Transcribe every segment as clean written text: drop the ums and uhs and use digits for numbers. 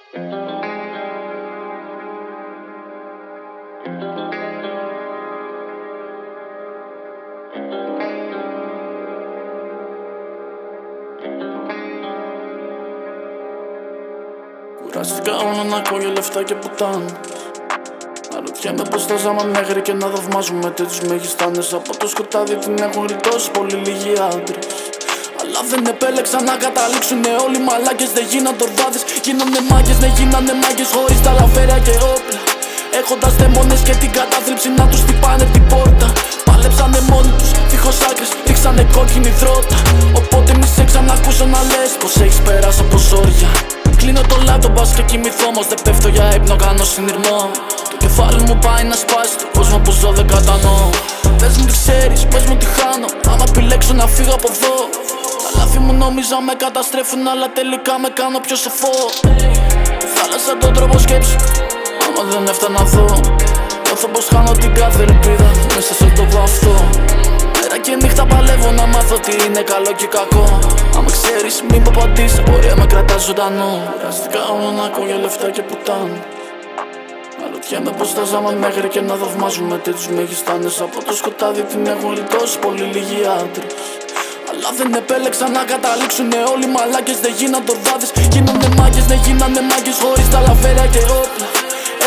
Κουράστηκα μόνο να ακούω για λεφτά και πουτάνες. Αναρωτιέμαι πως θα ζάμε μέχρι και να θαυμάζουμε τέτοιους μεγιστάνες. Από το σκοτάδι την έχουν γλιτώσει πολύ λίγοι άντρες. Αλλά δεν επέλεξαν να καταλήξουνε όλοι μαλάκες. Δεν γίναν τορβάδες, γίνανε μάγκες. Ναι, γίνανε μάγκες χωρίς τα λαφέρια και όπλα. Έχοντας δαίμονες και την κατάθλιψη να τους χτυπάνε την πόρτα. Παλέψανε μόνοι τους, δίχως άκρες, ρίξανε κόκκινη δρότα. Οπότε μη σε ξανακούσω να λες πως έχεις περάσει από ζόρια. Κλείνω το λάπτοπ, πας και κοιμηθώ, όμως δεν πέφτω για ύπνο, κάνω συνειρμό. Το κεφάλι μου πάει να σπάσει, το κόσμο που ζω δεν κατανοώ. Πες μου τι ξέρεις, πες μου τι χάνω, άμα επιλέξω να φύγω από εδώ. Τα λάθη μου νόμιζα με καταστρέφουν, αλλά τελικά με κάνω πιο σοφό. Θάλασσα τον τρόπο σκέψου, άμα δεν έφτανα εδώ. Νιώθω πως χάνω την κάθε ελπίδα μέσα σε αυτό το αυτό. Μέρα και νύχτα παλεύω να μάθω τι είναι καλό και κακό. Άμα ξέρεις μην μου απαντήσεις, μπορεί να με κρατάς ζωντανό. Κουράστηκα όλο να ακούω για λεφτά και πουτάνες. Αναρωτιέμαι πως θα ζάμε μέχρι και να θαυμάζουμε τέτοιους μεγιστάνες. Από το σκοτάδι την έχουν γλιτώσει πολύ λίγοι άντρες. Αλλά δεν επέλεξαν να καταλήξουνε όλοι μαλάκες. Δεν γίναν τορβάδες, γίνανε μάγκες. Ναι, γίνανε μάγκες χωρίς τα λαφέρια και όπλα.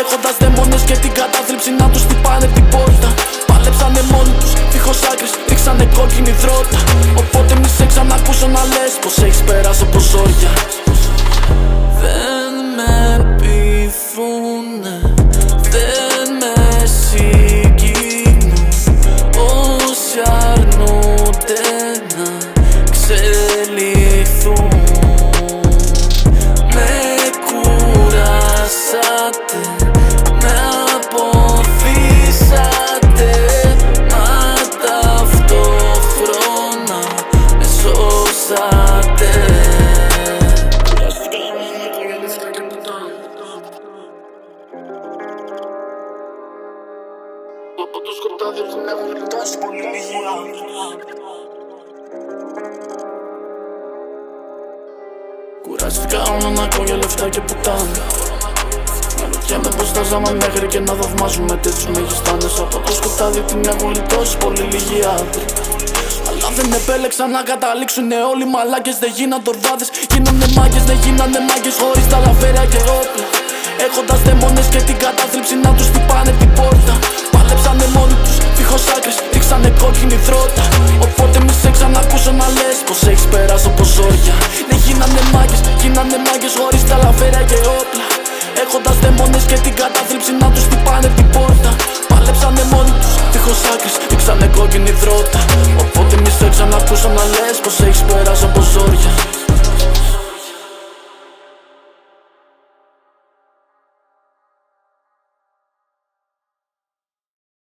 Έχοντας δαίμονες και την κατάθλιψη να τους χτυπάνε την πόρτα. Παλέψανε μόνοι τους, δίχως άκρες, ρίξανε κόκκινη δρότα. Οπότε μη σε ξανακούσω να λες πως έχεις περάσει από ζόρια. Δεν με πείθουνε, δεν με συγκινούν όσοι αρνούνται να εξελιχθούν. Με κουράσατε, με αποθήσατε, μα ταυτόχρονα με σώσατε. Από το σκοτάδι την έχουν γλιτώσει πολύ λίγοι άντρες. Κουράστηκα όλο να ακούω για λεφτά και πουτάνες. Αναρωτιέμαι πως θα ζάμε μέχρι και να θαυμάζουμε τέτοιους μεγιστάνες. Από το σκοτάδι την έχουν γλιτώσει πολύ λίγοι άντρες. Αλλά δεν επέλεξαν να καταλήξουνε όλοι μαλάκες. Δεν γίναν τορβάδες, γίνανε μάγκες. Ναι, γίνανε μάγκες χωρίς τα λαφέρια και όπλα. Έχοντας δαίμονες και την κατάθλιψη να τους χτυπάνε την πόρτα. Παλέψανε μόνοι τους, δίχως άκρες, ρίξανε κόκκινη δρότα. Οπότε μη σε ξανακούσω να λες πως έχεις περάσει από ζόρια. Ναι, γίνανε μάγκες χωρίς τα λαφέρια και όπλα. Έχοντας δαίμονες και την κατάθλιψη να τους χτυπάνε την πόρτα. Παλέψανε μόνοι τους, δίχως άκρες, ρίξανε κόκκινη δρότα. Οπότε μη σε ξανακούσω να λες πως έχεις περάσει από ζόρια.